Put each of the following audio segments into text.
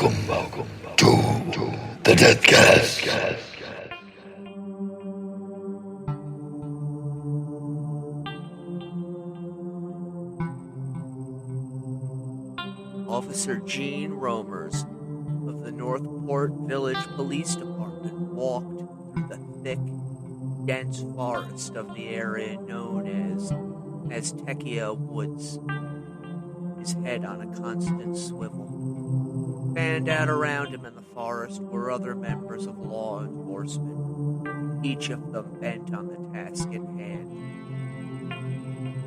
Welcome to the Deathcast. Officer Gene Romers of the Northport Village Police Department walked through the thick, dense forest of the area known as Aztecia Woods, his head on a constant swivel. Fanned out around him in the forest were other members of law enforcement, each of them bent on the task at hand.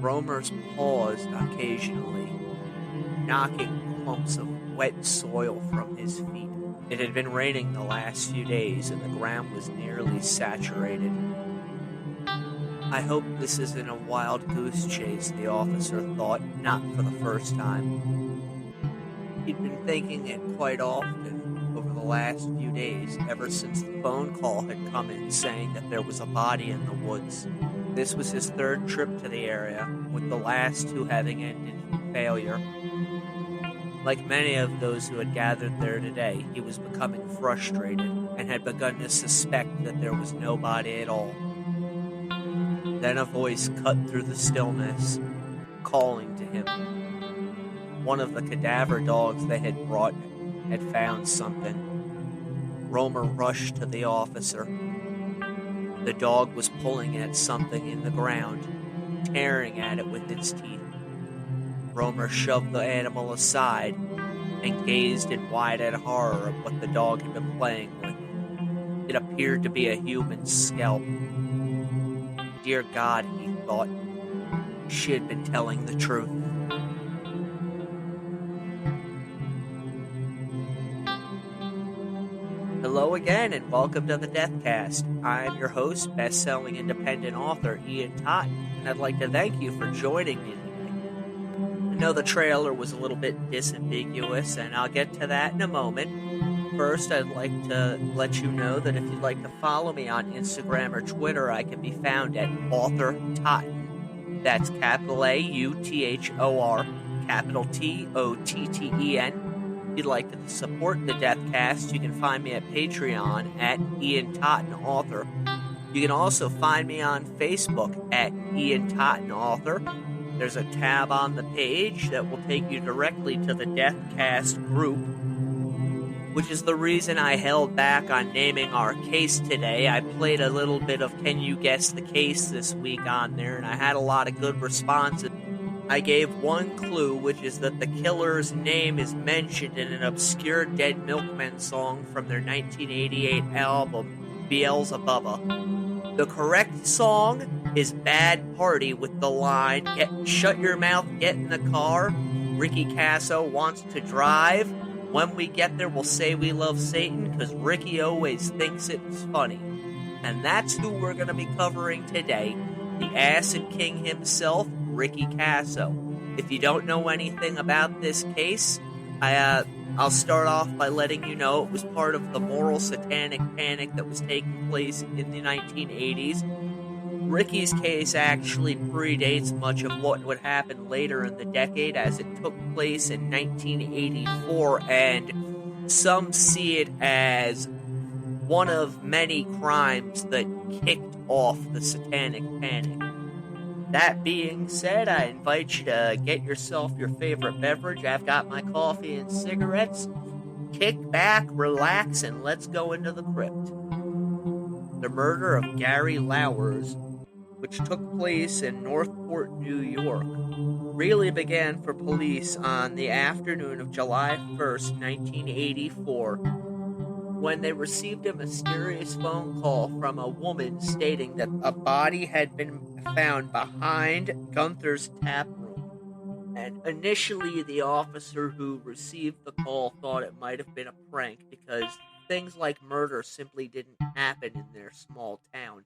Romers paused occasionally, knocking clumps of wet soil from his feet. It had been raining the last few days and the ground was nearly saturated. I hope this isn't a wild goose chase, the officer thought, not for the first time. He'd been thinking it quite often over the last few days, ever since the phone call had come in saying that there was a body in the woods. This was his third trip to the area, with the last two having ended in failure. Like many of those who had gathered there today, he was becoming frustrated and had begun to suspect that there was no body at all. Then a voice cut through the stillness, calling to him. One of the cadaver dogs they had brought had found something. Romer rushed to the officer. The dog was pulling at something in the ground, tearing at it with its teeth. Romer shoved the animal aside and gazed in wide-eyed horror at what the dog had been playing with. It appeared to be a human scalp. Dear God, he thought, she had been telling the truth. Hello again, and welcome to the Deathcast. I'm your host, best-selling independent author Ian Totten, and I'd like to thank you for joining me today. I know the trailer was a little bit disambiguous, and I'll get to that in a moment. First, I'd like to let you know that if you'd like to follow me on Instagram or Twitter, I can be found at Author Totten. That's capital A-U-T-H-O-R, capital T-O-T-T-E-N. If you'd like to support the Deathcast, you can find me at Patreon at Ian Totten Author. You can also find me on Facebook at Ian Totten Author. There's a tab on the page that will take you directly to the Deathcast group, which is the reason I held back on naming our case today. I played a little bit of Can You Guess the Case this week on there, and I had a lot of good responses. I gave one clue, which is that the killer's name is mentioned in an obscure Dead Milkmen song from their 1988 album, Beelzebubba. The correct song is Bad Party with the line, "Shut your mouth, get in the car. Ricky Kasso wants to drive. When we get there, we'll say we love Satan, because Ricky always thinks it's funny." And that's who we're going to be covering today, the Acid King himself, Ricky Kasso. If you don't know anything about this case, I'll start off by letting you know it was part of the moral Satanic Panic that was taking place in the 1980s. Ricky's case actually predates much of what would happen later in the decade, as it took place in 1984, and some see it as one of many crimes that kicked off the Satanic Panic. That being said, I invite you to get yourself your favorite beverage. I've got my coffee and cigarettes. Kick back, relax, and let's go into the crypt. The murder of Gary Lowers, which took place in Northport, New York, really began for police on the afternoon of July 1st, 1984, when they received a mysterious phone call from a woman stating that a body had been found behind Gunther's tap room. And initially, the officer who received the call thought it might have been a prank, because things like murder simply didn't happen in their small town.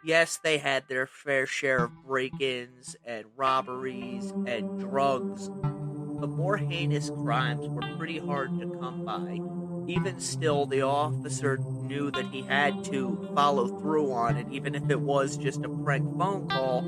Yes, they had their fair share of break-ins and robberies and drugs, but more heinous crimes were pretty hard to come by. Even still, the officer knew that he had to follow through on it, even if it was just a prank phone call,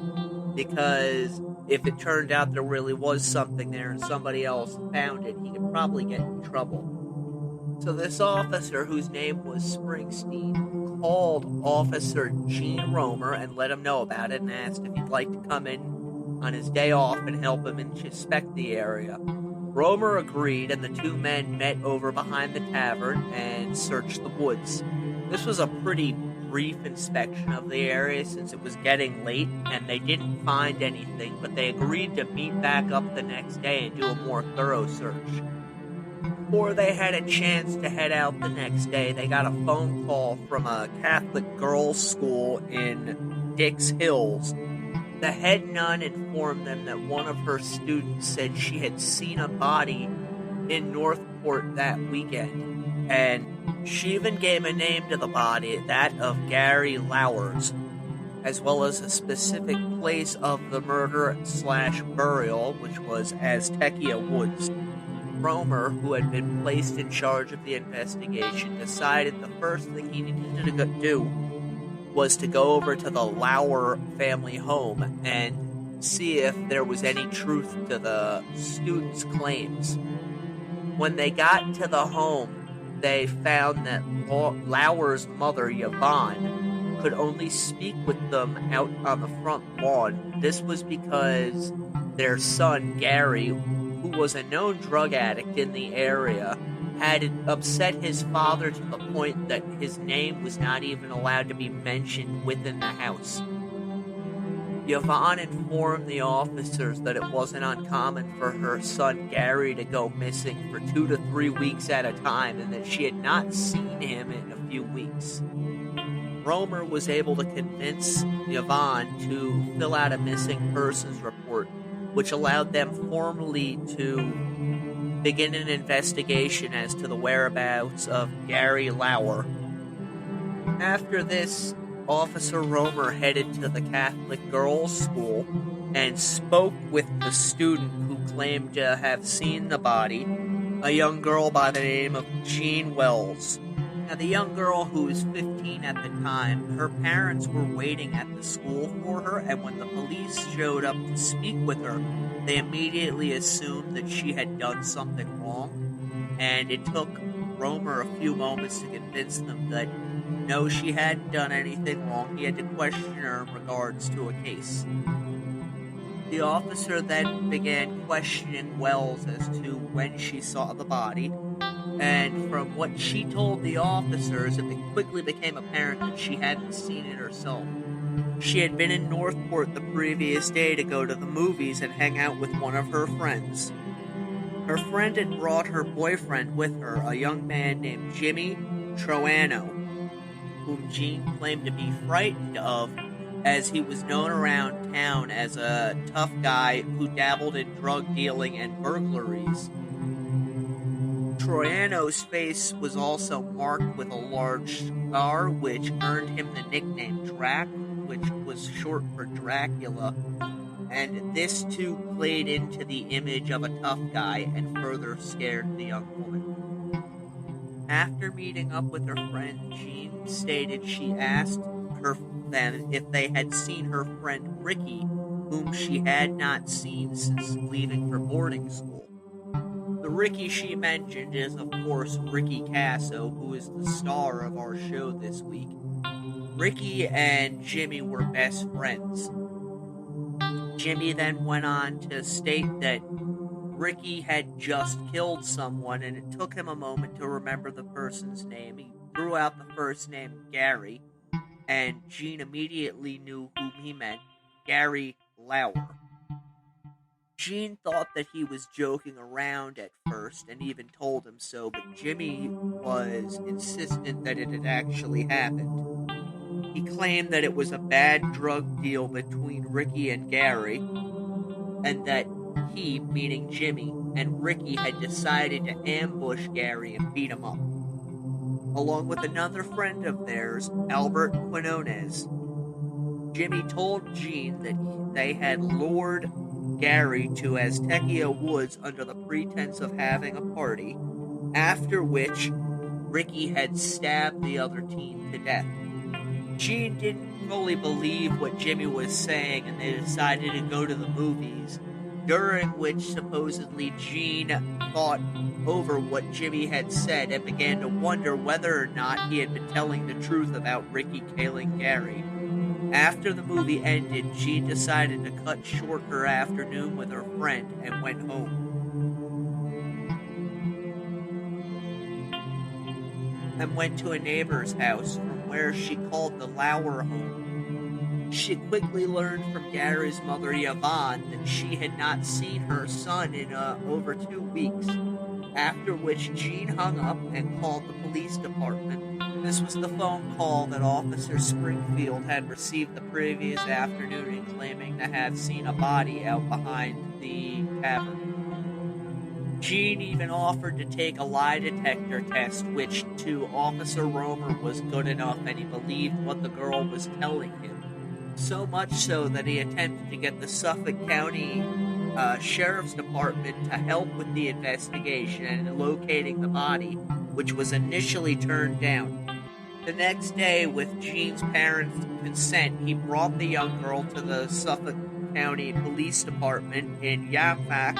because if it turned out there really was something there and somebody else found it, he could probably get in trouble. So this officer, whose name was Springsteen, called Officer Gene Romer and let him know about it and asked if he'd like to come in on his day off and help him inspect the area. Romer agreed, and the two men met over behind the tavern and searched the woods. This was a pretty brief inspection of the area since it was getting late and they didn't find anything, but they agreed to meet back up the next day and do a more thorough search. Before they had a chance to head out the next day, they got a phone call from a Catholic girls' school in Dix Hills. The head nun informed them that one of her students said she had seen a body in Northport that weekend, and she even gave a name to the body, that of Gary Lowers, as well as a specific place of the murder/burial, which was Aztecia Woods. Romer, who had been placed in charge of the investigation, decided the first thing he needed to do was to go over to the Lauer family home and see if there was any truth to the students' claims. When they got to the home, they found that Lauer's mother, Yvonne, could only speak with them out on the front lawn. This was because their son, Gary, who was a known drug addict in the area, had upset his father to the point that his name was not even allowed to be mentioned within the house. Yvonne informed the officers that it wasn't uncommon for her son Gary to go missing for 2 to 3 weeks at a time and that she had not seen him in a few weeks. Romer was able to convince Yvonne to fill out a missing persons report, which allowed them formally to begin an investigation as to the whereabouts of Gary Lauer. After this, Officer Romer headed to the Catholic girls' school and spoke with the student who claimed to have seen the body, a young girl by the name of Jean Wells. Now, the young girl, who was 15 at the time, her parents were waiting at the school for her, and when the police showed up to speak with her, they immediately assumed that she had done something wrong, and it took Romer a few moments to convince them that no, she hadn't done anything wrong. He had to question her in regards to a case. The officer then began questioning Wells as to when she saw the body, and from what she told the officers, it quickly became apparent that she hadn't seen it herself. She had been in Northport the previous day to go to the movies and hang out with one of her friends. Her friend had brought her boyfriend with her, a young man named Jimmy Troiano, whom Jean claimed to be frightened of, as he was known around town as a tough guy who dabbled in drug dealing and burglaries. Troiano's face was also marked with a large scar, which earned him the nickname Drac, which was short for Dracula, and this too played into the image of a tough guy and further scared the young woman. After meeting up with her friend, Jean stated she asked them if they had seen her friend Ricky, whom she had not seen since leaving for boarding school. The Ricky she mentioned is, of course, Ricky Kasso, who is the star of our show this week. Ricky and Jimmy were best friends. Jimmy then went on to state that Ricky had just killed someone, and it took him a moment to remember the person's name. He threw out the first name, Gary, and Jean immediately knew whom he meant, Gary Lauer. Jean thought that he was joking around at first, and even told him so, but Jimmy was insistent that it had actually happened. He claimed that it was a bad drug deal between Ricky and Gary, and that he, meaning Jimmy, and Ricky had decided to ambush Gary and beat him up. Along with another friend of theirs, Albert Quinones, Jimmy told Jean that they had lured Gary to Aztecia Woods under the pretense of having a party, after which Ricky had stabbed the other teen to death. Jean didn't fully believe what Jimmy was saying, and they decided to go to the movies, during which supposedly Gene thought over what Jimmy had said and began to wonder whether or not he had been telling the truth about Ricky killing Gary. After the movie ended, Jean decided to cut short her afternoon with her friend and went home. And went to a neighbor's house from where she called the Lauer home. She quickly learned from Gary's mother, Yvonne, that she had not seen her son in over 2 weeks, after which Jean hung up and called the police department. This was the phone call that Officer Springfield had received the previous afternoon in claiming to have seen a body out behind the tavern. Jean even offered to take a lie detector test, which to Officer Romer was good enough, and he believed what the girl was telling him. So much so that he attempted to get the Suffolk County Sheriff's Department to help with the investigation and locating the body, which was initially turned down. The next day, with Jean's parents' consent, he brought the young girl to the Suffolk County Police Department in Yaphank.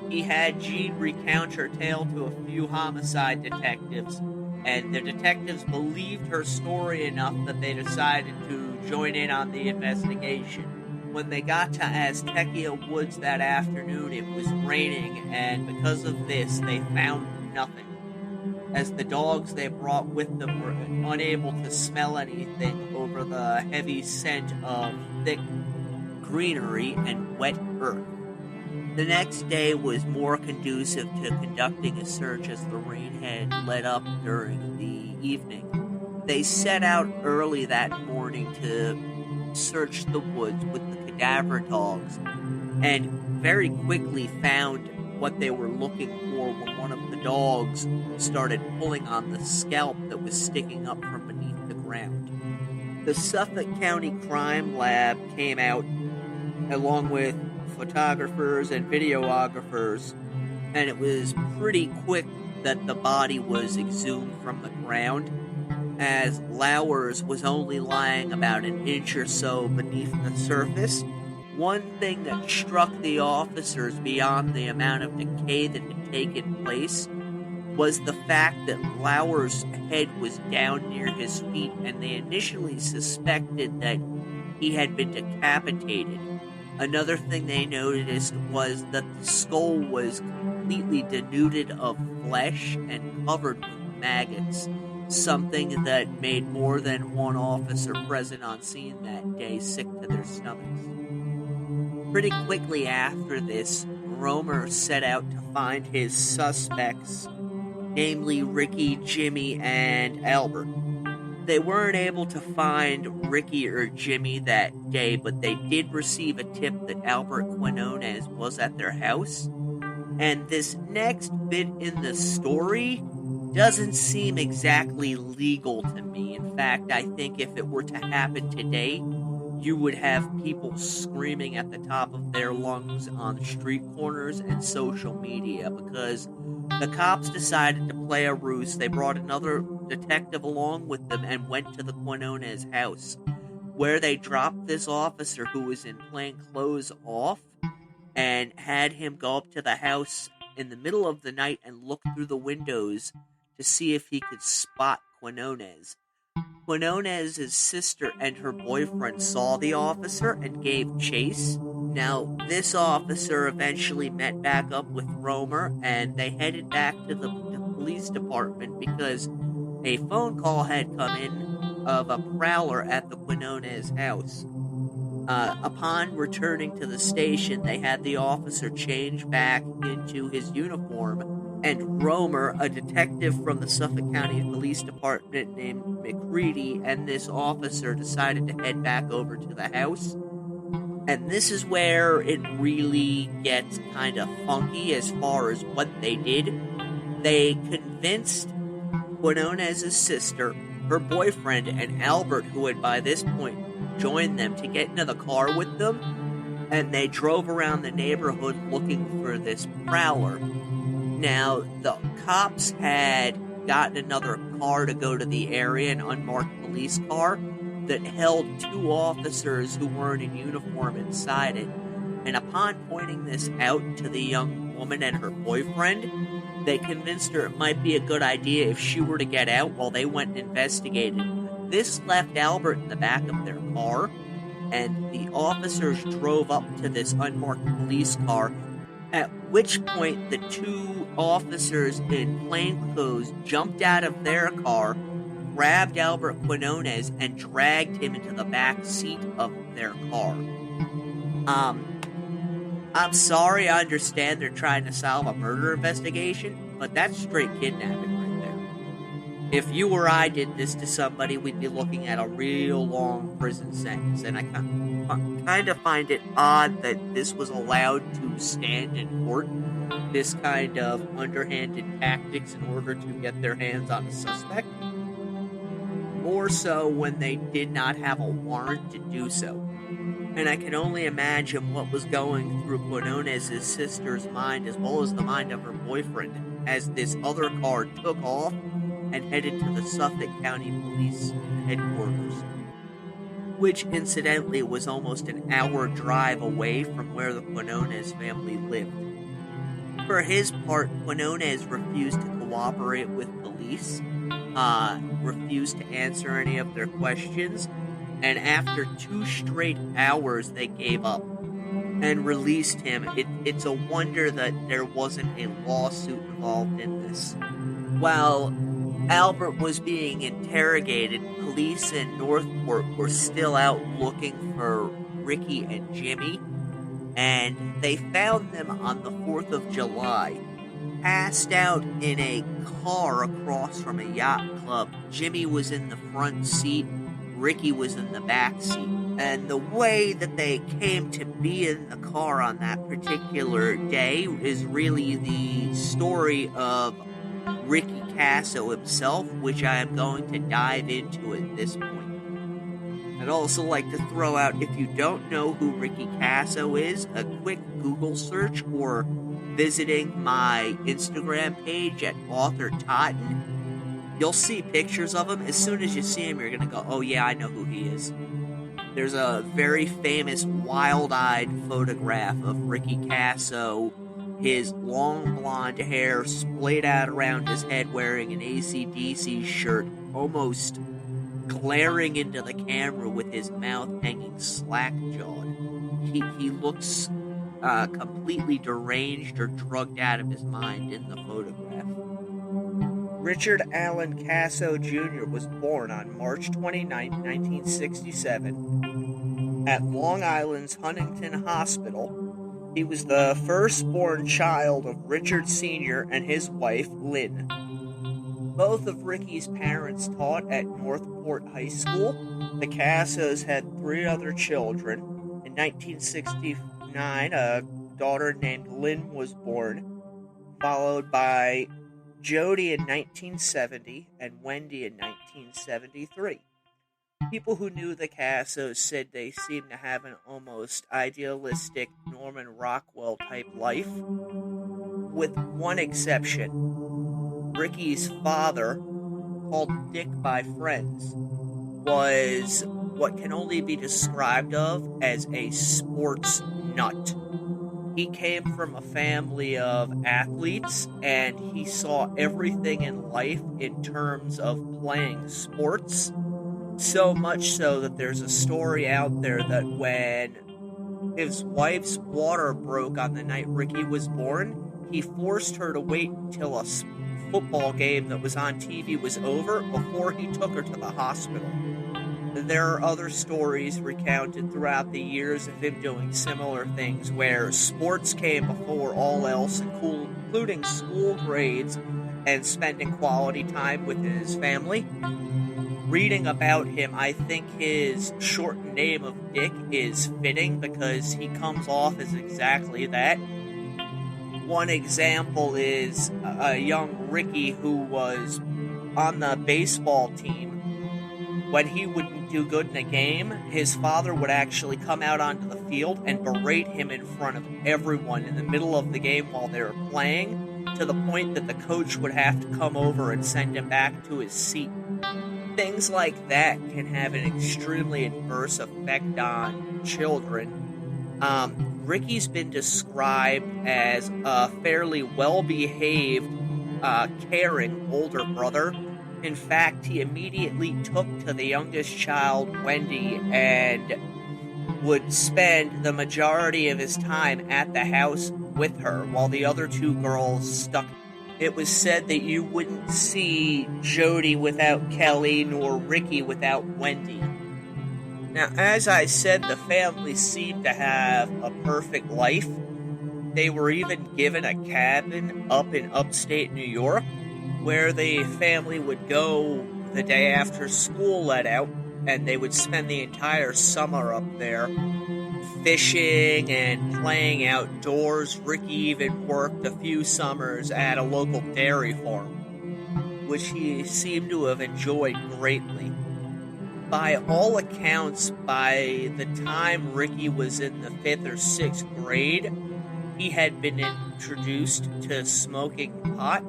He had Jean recount her tale to a few homicide detectives, and the detectives believed her story enough that they decided to join in on the investigation. When they got to Aztecia Woods that afternoon, it was raining, and because of this, they found nothing, as the dogs they brought with them were unable to smell anything over the heavy scent of thick greenery and wet earth. The next day was more conducive to conducting a search as the rain had let up during the evening. They set out early that morning to search the woods with the cadaver dogs, and very quickly found what they were looking for when one of the dogs started pulling on the scalp that was sticking up from beneath the ground. The Suffolk County Crime Lab came out along with photographers and videographers, and it was pretty quick that the body was exhumed from the ground, as Lauer's was only lying about an inch or so beneath the surface. One thing that struck the officers beyond the amount of decay that had taken place was the fact that Lauer's head was down near his feet, and they initially suspected that he had been decapitated. Another thing they noticed was that the skull was completely denuded of flesh and covered with maggots, something that made more than one officer present on scene that day sick to their stomachs. Pretty quickly after this, Romer set out to find his suspects, namely Ricky, Jimmy, and Albert. They weren't able to find Ricky or Jimmy that day, but they did receive a tip that Albert Quinones was at their house. And this next bit in the story doesn't seem exactly legal to me. In fact, I think if it were to happen today, you would have people screaming at the top of their lungs on street corners and social media, because the cops decided to play a ruse. They brought another detective along with them and went to the Quinones house, where they dropped this officer who was in plain clothes off and had him go up to the house in the middle of the night and look through the windows to see if he could spot Quinones. Quinones' sister and her boyfriend saw the officer and gave chase. Now, this officer eventually met back up with Romer, and they headed back to the police department because a phone call had come in of a prowler at the Quinones house. Upon returning to the station, they had the officer change back into his uniform, and Romer, a detective from the Suffolk County Police Department named McCready, and this officer decided to head back over to the house. And this is where it really gets kind of funky as far as what they did. They convinced Quinones' sister, her boyfriend, and Albert, who had by this point joined them, to get into the car with them, and they drove around the neighborhood looking for this prowler. Now, the cops had gotten another car to go to the area, an unmarked police car that held two officers who weren't in uniform inside it, and upon pointing this out to the young woman and her boyfriend, they convinced her it might be a good idea if she were to get out while they went and investigated. This left Albert in the back of their car, and the officers drove up to this unmarked police car, at which point the two officers in plainclothes jumped out of their car, grabbed Albert Quinones, and dragged him into the back seat of their car. I'm sorry, I understand they're trying to solve a murder investigation, but that's straight kidnapping right there. If you or I did this to somebody, we'd be looking at a real long prison sentence, and I kind of find it odd that this was allowed to stand in court, this kind of underhanded tactics in order to get their hands on a suspect. More so when they did not have a warrant to do so. And I can only imagine what was going through Quinones' sister's mind as well as the mind of her boyfriend as this other car took off and headed to the Suffolk County Police headquarters, which incidentally was almost an hour drive away from where the Quinones family lived. For his part, Quinones refused to cooperate with police, refused to answer any of their questions, and after 2 straight hours they gave up and released him. It's a wonder that there wasn't a lawsuit involved in this. While Albert was being interrogated, police in Northport were still out looking for Ricky and Jimmy, and they found them on the 4th of July, passed out in a car across from a yacht club. Jimmy was in the front seat, Ricky was in the back seat. And the way that they came to be in the car on that particular day is really the story of Ricky Kasso himself, which I am going to dive into at this point. I'd also like to throw out, if you don't know who Ricky Kasso is, a quick Google search or visiting my Instagram page at Author Totten. You'll see pictures of him. As soon as you see him, you're going to go, oh yeah, I know who he is. There's a very famous wild-eyed photograph of Ricky Kasso, his long blonde hair splayed out around his head, wearing an AC/DC shirt, almost glaring into the camera with his mouth hanging slack-jawed. He looks completely deranged or drugged out of his mind in the photograph. Richard Allen Casso Jr. was born on March 29, 1967, at Long Island's Huntington Hospital. He was the firstborn child of Richard Sr. and his wife, Lynn. Both of Ricky's parents taught at Northport High School. The Cassos had 3 other children. In 1969, a daughter named Lynn was born, followed by Jody in 1970 and Wendy in 1973. People who knew the Cassos said they seemed to have an almost idealistic Norman Rockwell type life, with one exception. Ricky's father, called Dick by friends, was what can only be described of as a sports nut. He came from a family of athletes, and he saw everything in life in terms of playing sports. So much so that there's a story out there that when his wife's water broke on the night Ricky was born, he forced her to wait until a football game that was on TV was over before he took her to the hospital. There are other stories recounted throughout the years of him doing similar things where sports came before all else, including school grades and spending quality time with his family. Reading about him, I think his shortened name of Dick is fitting because he comes off as exactly that. One example is a young Ricky who was on the baseball team. When he would do good in a game, his father would actually come out onto the field and berate him in front of everyone in the middle of the game while they were playing, to the point that the coach would have to come over and send him back to his seat. Things like that can have an extremely adverse effect on children. Ricky's been described as a fairly well-behaved, caring older brother. In fact, he immediately took to the youngest child, Wendy, and would spend the majority of his time at the house with her, while the other two girls stuck. It was said that you wouldn't see Jody without Kelly, nor Ricky without Wendy. Now, as I said, the family seemed to have a perfect life. They were even given a cabin up in upstate New York, where the family would go the day after school let out, and they would spend the entire summer up there, fishing and playing outdoors. Ricky even worked a few summers at a local dairy farm, which he seemed to have enjoyed greatly. By all accounts, by the time Ricky was in the 5th or 6th grade, he had been introduced to smoking pot,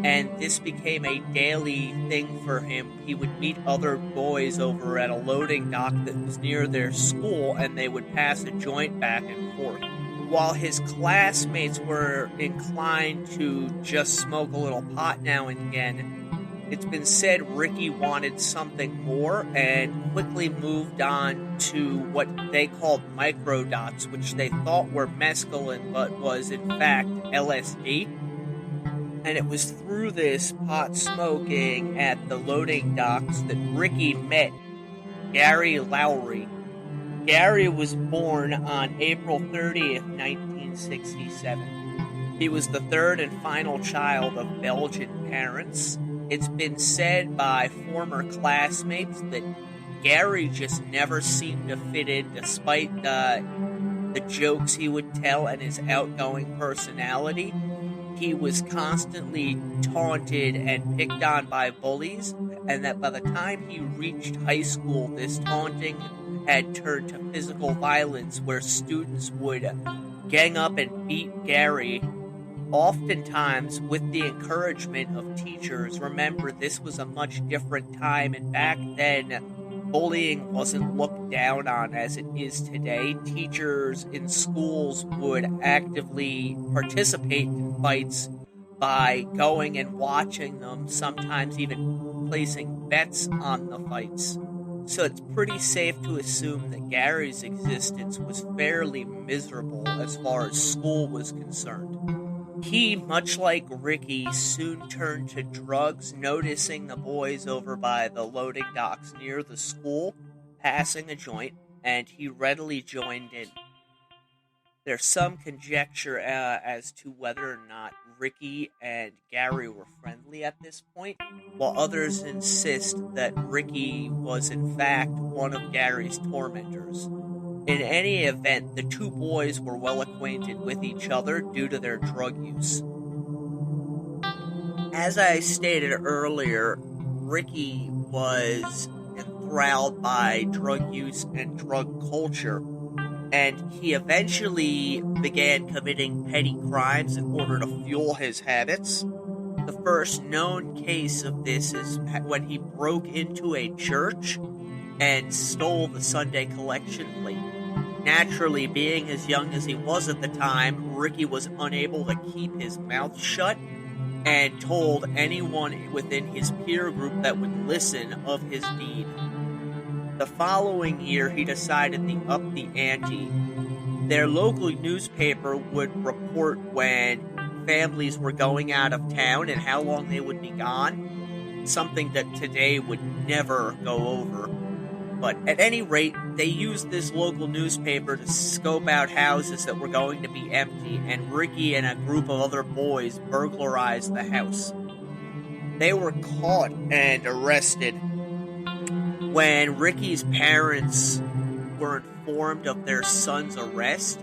and this became a daily thing for him. He would meet other boys over at a loading dock that was near their school, and they would pass a joint back and forth. While his classmates were inclined to just smoke a little pot now and again, it's been said Ricky wanted something more and quickly moved on to what they called microdots, which they thought were mescaline but was in fact LSD. And it was through this pot smoking at the loading docks that Ricky met Gary Lowry. Gary was born on April 30th, 1967. He was the third and final child of Belgian parents. It's been said by former classmates that Gary just never seemed to fit in despite the jokes he would tell and his outgoing personality. He was constantly taunted and picked on by bullies, and that by the time he reached high school, this taunting had turned to physical violence where students would gang up and beat Gary, oftentimes with the encouragement of teachers. Remember, this was a much different time, and back then, bullying wasn't looked down on as it is today. Teachers in schools would actively participate in fights by going and watching them, sometimes even placing bets on the fights. So it's pretty safe to assume that Gary's existence was fairly miserable as far as school was concerned. He, much like Ricky, soon turned to drugs, noticing the boys over by the loading docks near the school passing a joint, and he readily joined in. There's some conjecture as to whether or not Ricky and Gary were friendly at this point, while others insist that Ricky was in fact one of Gary's tormentors. In any event, the two boys were well acquainted with each other due to their drug use. As I stated earlier, Ricky was enthralled by drug use and drug culture, and he eventually began committing petty crimes in order to fuel his habits. The first known case of this is when he broke into a church and stole the Sunday collection plate. Naturally, being as young as he was at the time, Ricky was unable to keep his mouth shut and told anyone within his peer group that would listen of his deed. The following year, he decided to up the ante. Their local newspaper would report when families were going out of town and how long they would be gone, something that today would never go over. But at any rate, they used this local newspaper to scope out houses that were going to be empty, and Ricky and a group of other boys burglarized the house. They were caught and arrested. When Ricky's parents were informed of their son's arrest,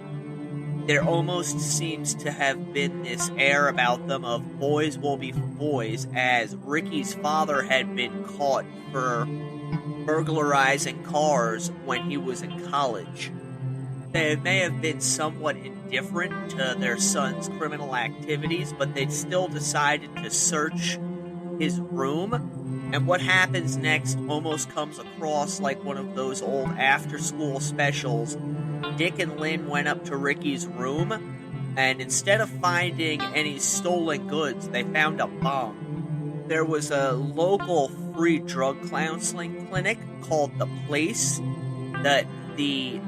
there almost seems to have been this air about them of boys will be boys, as Ricky's father had been caught for burglarizing cars when he was in college. They may have been somewhat indifferent to their son's criminal activities, but they still decided to search his room, and what happens next almost comes across like one of those old after-school specials Dick and Lynn went up to Ricky's room, and instead of finding any stolen goods, they found a bomb. There was a local free drug counseling clinic called The Place that the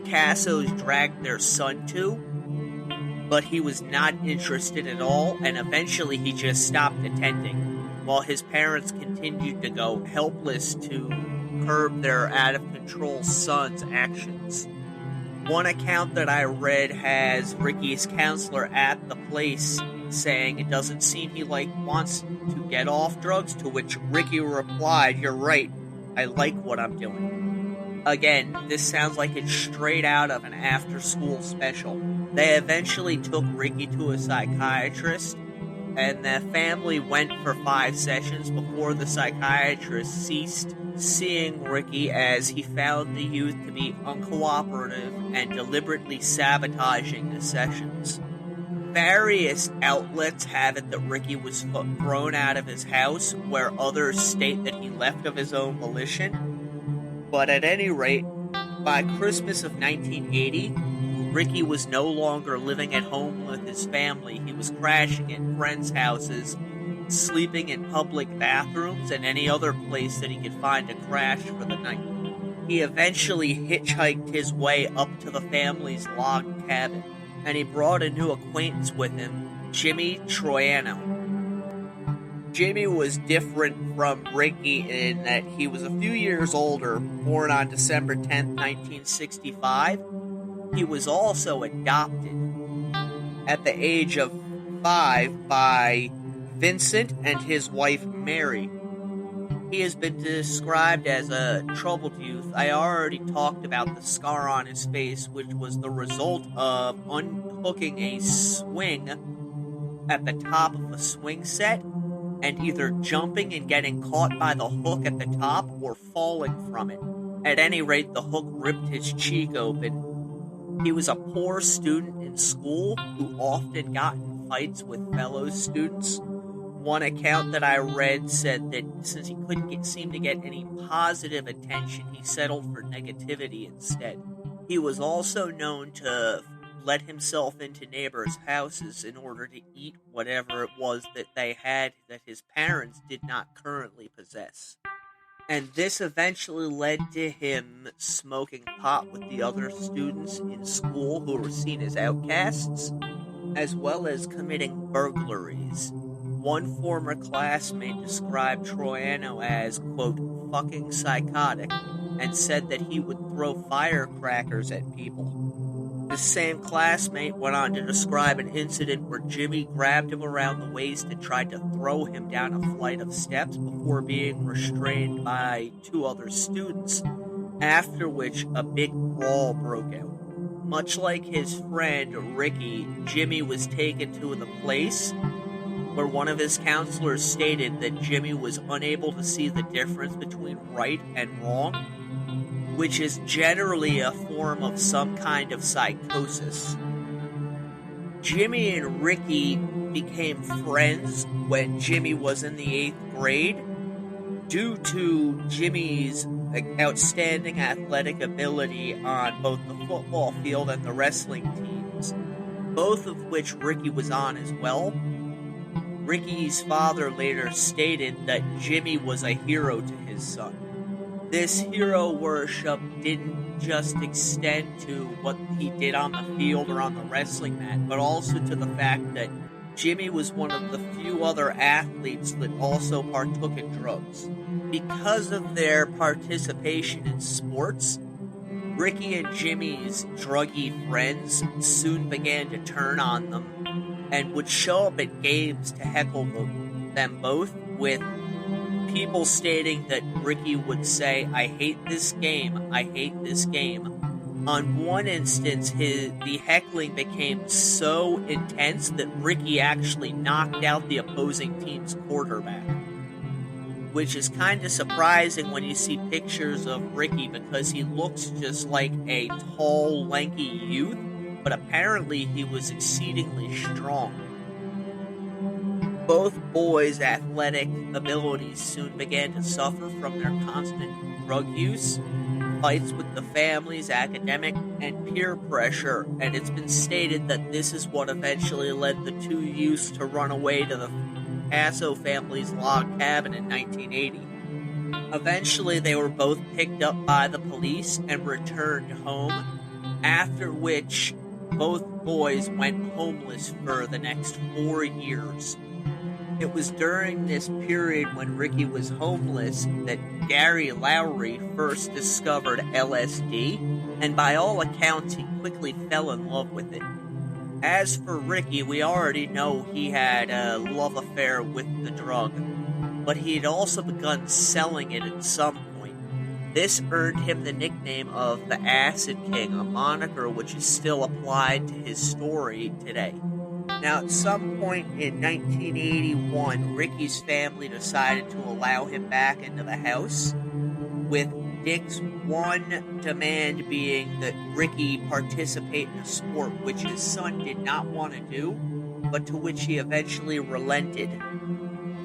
Cassos dragged their son to, but he was not interested at all, and eventually he just stopped attending, while his parents continued to go helpless to curb their out-of-control son's actions. One account that I read has Ricky's counselor at the place saying it doesn't seem he wants to get off drugs, to which Ricky replied, "You're right, I like what I'm doing." Again, this sounds like it's straight out of an after-school special. They eventually took Ricky to a psychiatrist, and the family went for 5 sessions before the psychiatrist ceased seeing Ricky, as he found the youth to be uncooperative and deliberately sabotaging the sessions. Various outlets have it that Ricky was thrown out of his house, where others state that he left of his own volition. But at any rate, by Christmas of 1980, Ricky was no longer living at home with his family. He was crashing at friends' houses, sleeping in public bathrooms, and any other place that he could find to crash for the night. He eventually hitchhiked his way up to the family's log cabin, and he brought a new acquaintance with him, Jimmy Troiano. Jimmy was different from Ricky in that he was a few years older, born on December 10th, 1965. He was also adopted at the age of 5 by Vincent and his wife Mary. He has been described as a troubled youth. I already talked about the scar on his face, which was the result of unhooking a swing at the top of a swing set and either jumping and getting caught by the hook at the top or falling from it. At any rate, the hook ripped his cheek open. He was a poor student in school who often got in fights with fellow students. One account that I read said that since he couldn't seem to get any positive attention, he settled for negativity instead. He was also known to let himself into neighbors' houses in order to eat whatever it was that they had that his parents did not currently possess. And this eventually led to him smoking pot with the other students in school who were seen as outcasts, as well as committing burglaries. One former classmate described Troiano as, quote, fucking psychotic, and said that he would throw firecrackers at people. The same classmate went on to describe an incident where Jimmy grabbed him around the waist and tried to throw him down a flight of steps before being restrained by 2 other students, after which a big brawl broke out. Much like his friend Ricky, Jimmy was taken to the place where one of his counselors stated that Jimmy was unable to see the difference between right and wrong, which is generally a form of some kind of psychosis. Jimmy and Ricky became friends when Jimmy was in the 8th grade due to Jimmy's outstanding athletic ability on both the football field and the wrestling teams, both of which Ricky was on as well. Ricky's father later stated that Jimmy was a hero to his son. This hero worship didn't just extend to what he did on the field or on the wrestling mat, but also to the fact that Jimmy was one of the few other athletes that also partook in drugs. Because of their participation in sports, Ricky and Jimmy's druggy friends soon began to turn on them and would show up at games to heckle them both, with people stating that Ricky would say, "I hate this game, I hate this game." On one instance, the heckling became so intense that Ricky actually knocked out the opposing team's quarterback, which is kind of surprising when you see pictures of Ricky because he looks just like a tall, lanky youth, but apparently he was exceedingly strong. Both boys' athletic abilities soon began to suffer from their constant drug use. fights with the family's academic and peer pressure, and it's been stated that this is what eventually led the two youths to run away to the Casso family's log cabin in 1980. Eventually, they were both picked up by the police and returned home, after which both boys went homeless for the next 4 years. It was during this period when Ricky was homeless that Gary Lowry first discovered LSD, and by all accounts he quickly fell in love with it. As for Ricky, we already know he had a love affair with the drug, but he had also begun selling it at some point. This earned him the nickname of the Acid King, a moniker which is still applied to his story today. Now, at some point in 1981, Ricky's family decided to allow him back into the house, with Dick's one demand being that Ricky participate in a sport which his son did not want to do, but to which he eventually relented.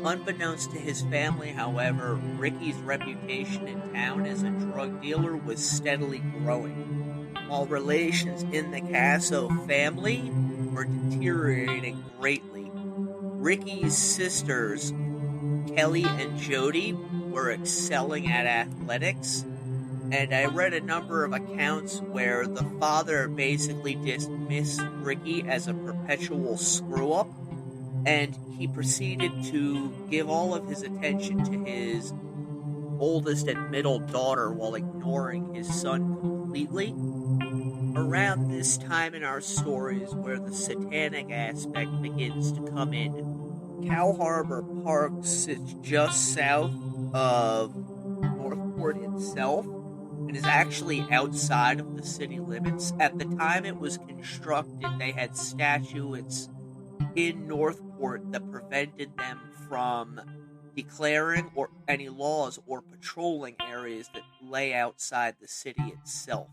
Unbeknownst to his family, however, Ricky's reputation in town as a drug dealer was steadily growing, while relations in the Casso family were deteriorating greatly. Ricky's sisters, Kelly and Jody, were excelling at athletics, and I read a number of accounts where the father basically dismissed Ricky as a perpetual screw-up, and he proceeded to give all of his attention to his oldest and middle daughter while ignoring his son completely. Around this time in our stories where the satanic aspect begins to come in. Cow Harbor Park sits just south of Northport itself and is actually outside of the city limits. At the time it was constructed, they had statutes in Northport that prevented them from declaring or any laws or patrolling areas that lay outside the city itself.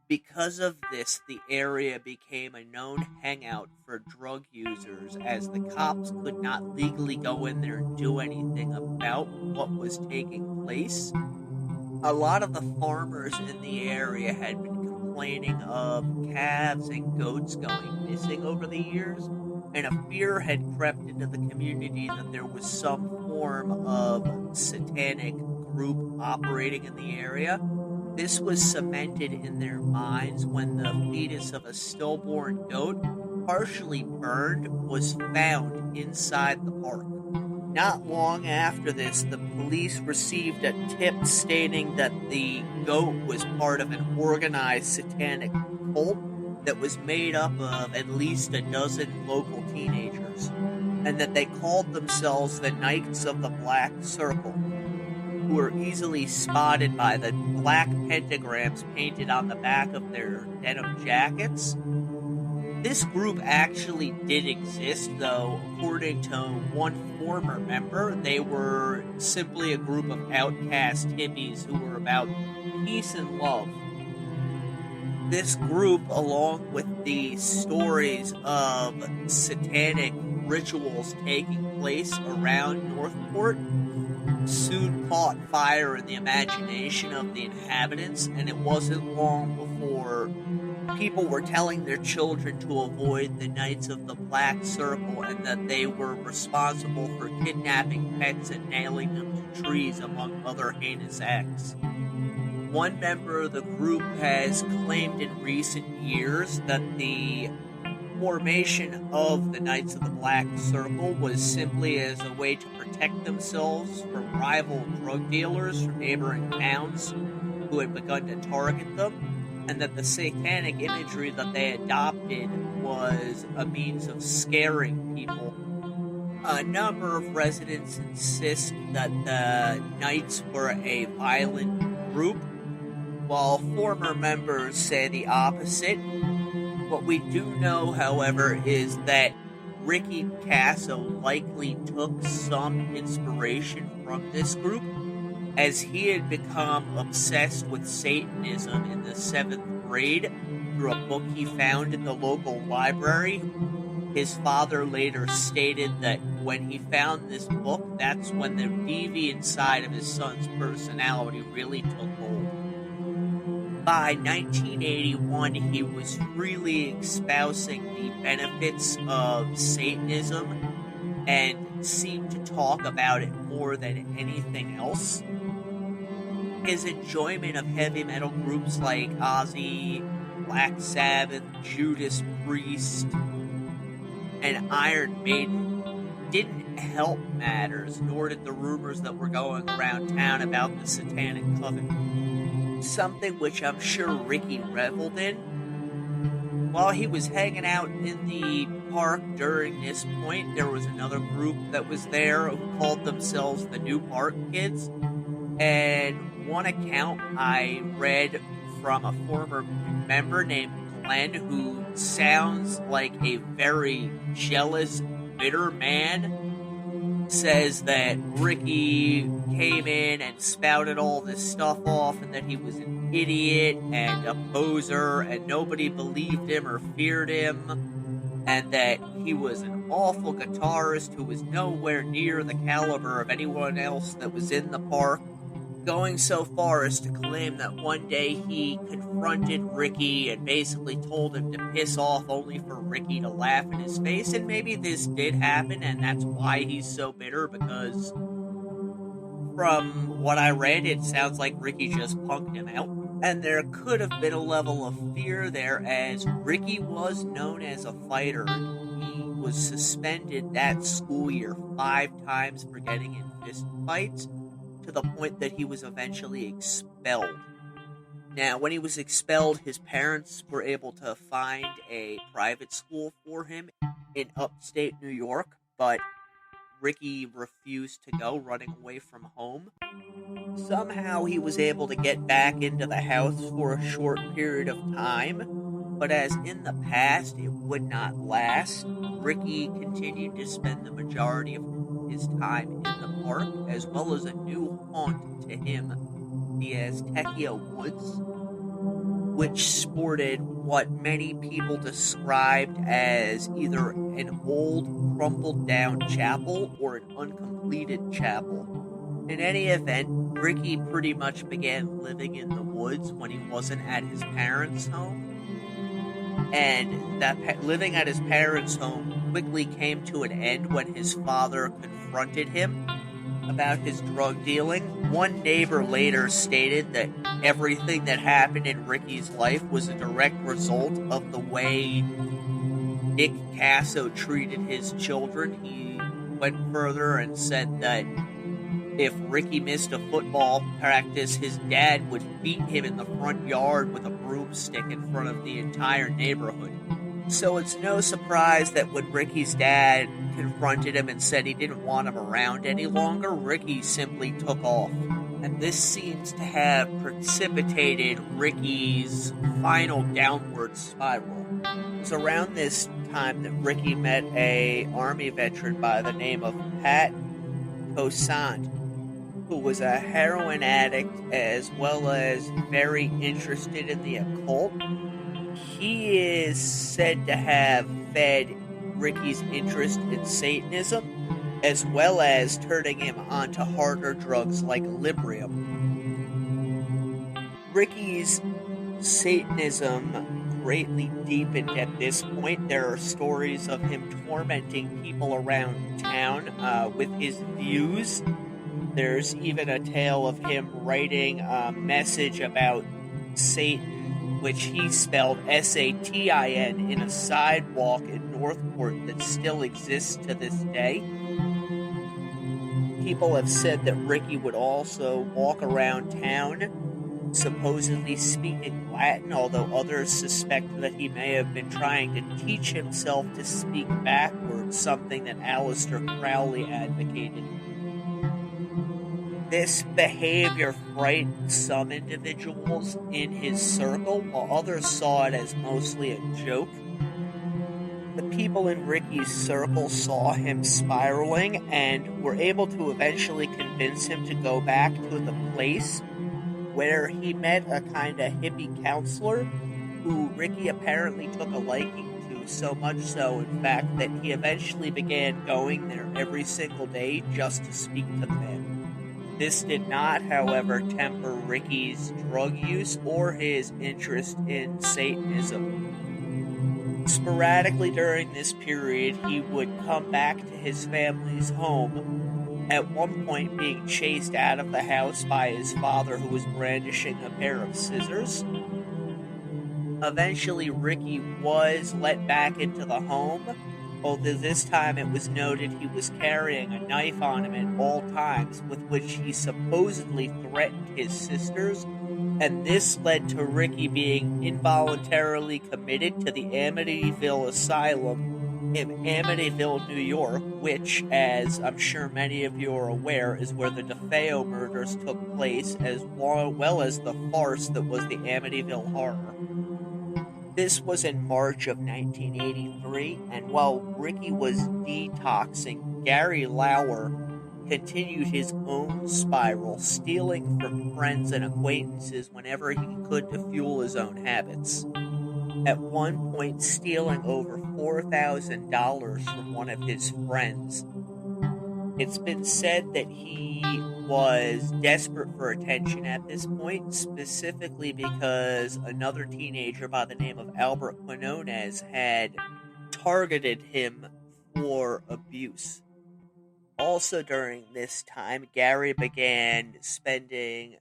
Because of this, the area became a known hangout for drug users, as the cops could not legally go in there and do anything about what was taking place. A lot of the farmers in the area had been complaining of calves and goats going missing over the years, and a fear had crept into the community that there was some form of satanic group operating in the area. This was cemented in their minds when the fetus of a stillborn goat, partially burned, was found inside the park. Not long after this, the police received a tip stating that the goat was part of an organized satanic cult that was made up of at least a dozen local teenagers, and that they called themselves the Knights of the Black Circle, who were easily spotted by the black pentagrams painted on the back of their denim jackets. This group actually did exist, though, according to one former member. They were simply a group of outcast hippies who were about peace and love. This group, along with the stories of satanic rituals taking place around Northport, soon caught fire in the imagination of the inhabitants, and it wasn't long before people were telling their children to avoid the Knights of the Black Circle and that they were responsible for kidnapping pets and nailing them to trees, among other heinous acts. One member of the group has claimed in recent years that the formation of the Knights of the Black Circle was simply as a way to protect themselves from rival drug dealers from neighboring towns who had begun to target them, and that the satanic imagery that they adopted was a means of scaring people. A number of residents insist that the Knights were a violent group, while former members say the opposite. What we do know, however, is that Ricky Kasso likely took some inspiration from this group, as he had become obsessed with Satanism in the 7th grade through a book he found in the local library. His father later stated that when he found this book, that's when the deviant side of his son's personality really took hold. by 1981, he was really espousing the benefits of Satanism and seemed to talk about it more than anything else. His enjoyment of heavy metal groups like Ozzy, Black Sabbath, Judas Priest, and Iron Maiden didn't help matters, nor did the rumors that were going around town about the Satanic Coven. Something which I'm sure Ricky reveled in. While he was hanging out in the park during this point, there was another group that was there who called themselves the New Park Kids. And one account I read from a former member named Glenn, who sounds like a very jealous, bitter man, says that Ricky came in and spouted all this stuff off and that he was an idiot and a poser and nobody believed him or feared him, and that he was an awful guitarist who was nowhere near the caliber of anyone else that was in the park, going so far as to claim that one day he confronted Ricky and basically told him to piss off only for Ricky to laugh in his face. And maybe this did happen and that's why he's so bitter, because from what I read, it sounds like Ricky just punked him out. And there could have been a level of fear there, as Ricky was known as a fighter. He was suspended that school year 5 times for getting in fist fights, to the point that he was eventually expelled. Now, when he was expelled, his parents were able to find a private school for him in upstate New York, but Ricky refused to go, running away from home. Somehow he was able to get back into the house for a short period of time, but as in the past, it would not last. Ricky continued to spend the majority of his time in the park, as well as a new haunt to him, the Aztecia Woods, which sported what many people described as either an old, crumbled down chapel or an uncompleted chapel. In any event, Ricky pretty much began living in the woods when he wasn't at his parents' home. And that living at his parents' home quickly came to an end when his father confronted him about his drug dealing. One neighbor later stated that everything that happened in Ricky's life was a direct result of the way Nick Casso treated his children. He went further and said that if Ricky missed a football practice, his dad would beat him in the front yard with a broomstick in front of the entire neighborhood. So it's no surprise that when Ricky's dad confronted him and said he didn't want him around any longer, Ricky simply took off. And this seems to have precipitated Ricky's final downward spiral. It was around this time that Ricky met an Army veteran by the name of Pat Toussaint, who was a heroin addict as well as very interested in the occult. He is said to have fed Ricky's interest in Satanism, as well as turning him onto harder drugs like Librium. Ricky's Satanism greatly deepened at this point. There are stories of him tormenting people around town with his views. There's even a tale of him writing a message about Satan, which he spelled Satin, in a sidewalk in Northport that still exists to this day. People have said that Ricky would also walk around town supposedly speaking Latin, although others suspect that he may have been trying to teach himself to speak backwards, something that Aleister Crowley advocated. This behavior frightened some individuals in his circle, while others saw it as mostly a joke. The people in Ricky's circle saw him spiraling and were able to eventually convince him to go back to the place where he met a kind of hippie counselor who Ricky apparently took a liking to, so much so, in fact, that he eventually began going there every single day just to speak to the man. This did not, however, temper Ricky's drug use or his interest in Satanism. Sporadically during this period, he would come back to his family's home, at one point being chased out of the house by his father, who was brandishing a pair of scissors. Eventually, Ricky was let back into the home, although this time it was noted he was carrying a knife on him at all times, with which he supposedly threatened his sisters, and this led to Ricky being involuntarily committed to the Amityville Asylum in Amityville, New York, which, as I'm sure many of you are aware, is where the DeFeo murders took place, as well as the farce that was the Amityville Horror. This was in March of 1983, and while Ricky was detoxing, Gary Lauer continued his own spiral, stealing from friends and acquaintances whenever he could to fuel his own habits. At one point, stealing over $4,000 from one of his friends. It's been said that he was desperate for attention at this point, specifically because another teenager by the name of Albert Quinones had targeted him for abuse. Also during this time, Gary began spending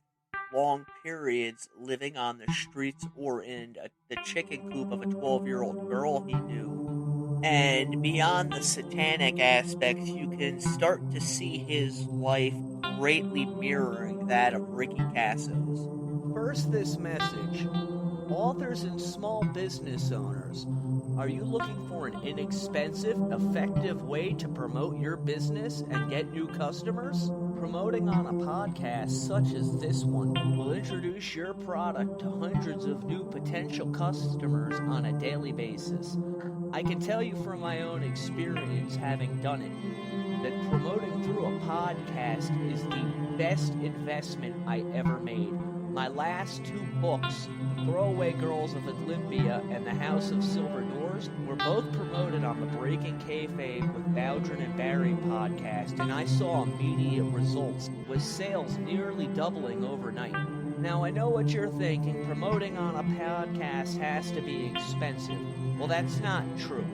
long periods living on the streets or in the chicken coop of a 12-year-old girl he knew. And beyond the satanic aspects, you can start to see his life greatly mirroring that of Ricky Kasso's. First, this message. Authors and small business owners, are you looking for an inexpensive, effective way to promote your business and get new customers? Promoting on a podcast such as this one will introduce your product to hundreds of new potential customers on a daily basis. I can tell you from my own experience, having done it, that promoting through a podcast is the best investment I ever made. My last two books, The Throwaway Girls of Olympia and The House of Silver Doors, were both promoted on the Breaking Kayfabe with Bowdrin and Barry podcast, and I saw immediate results, with sales nearly doubling overnight. Now, I know what you're thinking, promoting on a podcast has to be expensive. Well, that's not true.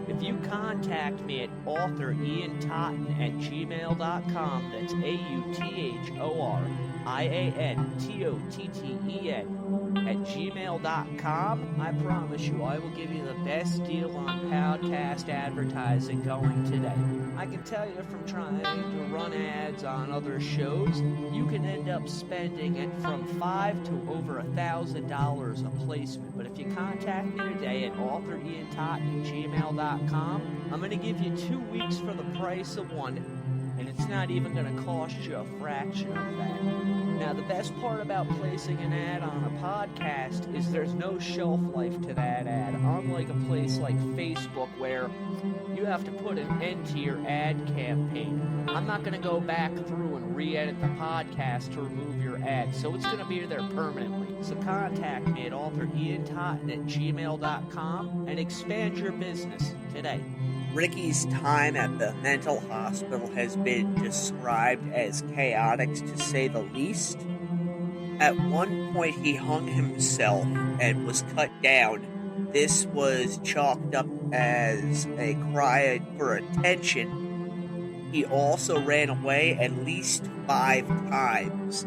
If you contact me at authoriantotten@gmail.com, that's authoriantotten@gmail.com, I promise you I will give you the best deal on podcast advertising going today. I can tell you from trying to run ads on other shows, you can end up spending it from $5 to over $1,000 a placement. But if you contact me today at authoriantotten@gmail.com, I'm going to give you 2 weeks for the price of one, and it's not even going to cost you a fraction of that. Now, the best part about placing an ad on a podcast is there's no shelf life to that ad, unlike a place like Facebook where you have to put an end to your ad campaign. I'm not going to go back through and re-edit the podcast to remove your ad, so it's going to be there permanently. So contact me at authoriantotten@gmail.com and expand your business today. Ricky's time at the mental hospital has been described as chaotic, to say the least. At one point, he hung himself and was cut down. This was chalked up as a cry for attention. He also ran away at least 5 times,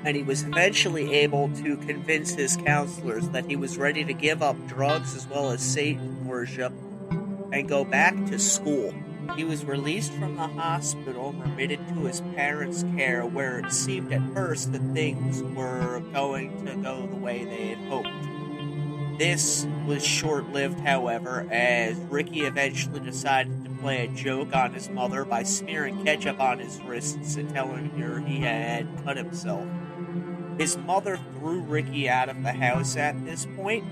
and he was eventually able to convince his counselors that he was ready to give up drugs as well as Satan worship and go back to school. He was released from the hospital and remitted to his parents' care, where it seemed at first that things were going to go the way they had hoped. This was short-lived, however, as Ricky eventually decided to play a joke on his mother by smearing ketchup on his wrists and telling her he had cut himself. His mother threw Ricky out of the house at this point,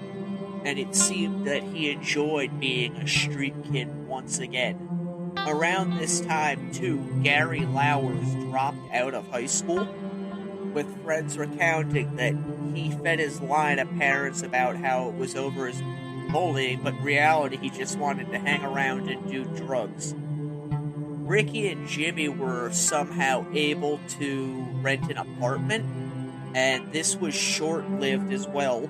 and it seemed that he enjoyed being a street kid once again. Around this time, too, Gary Lauers dropped out of high school, with friends recounting that he fed his line at parents about how it was over his bullying, but in reality he just wanted to hang around and do drugs. Ricky and Jimmy were somehow able to rent an apartment, and this was short-lived as well.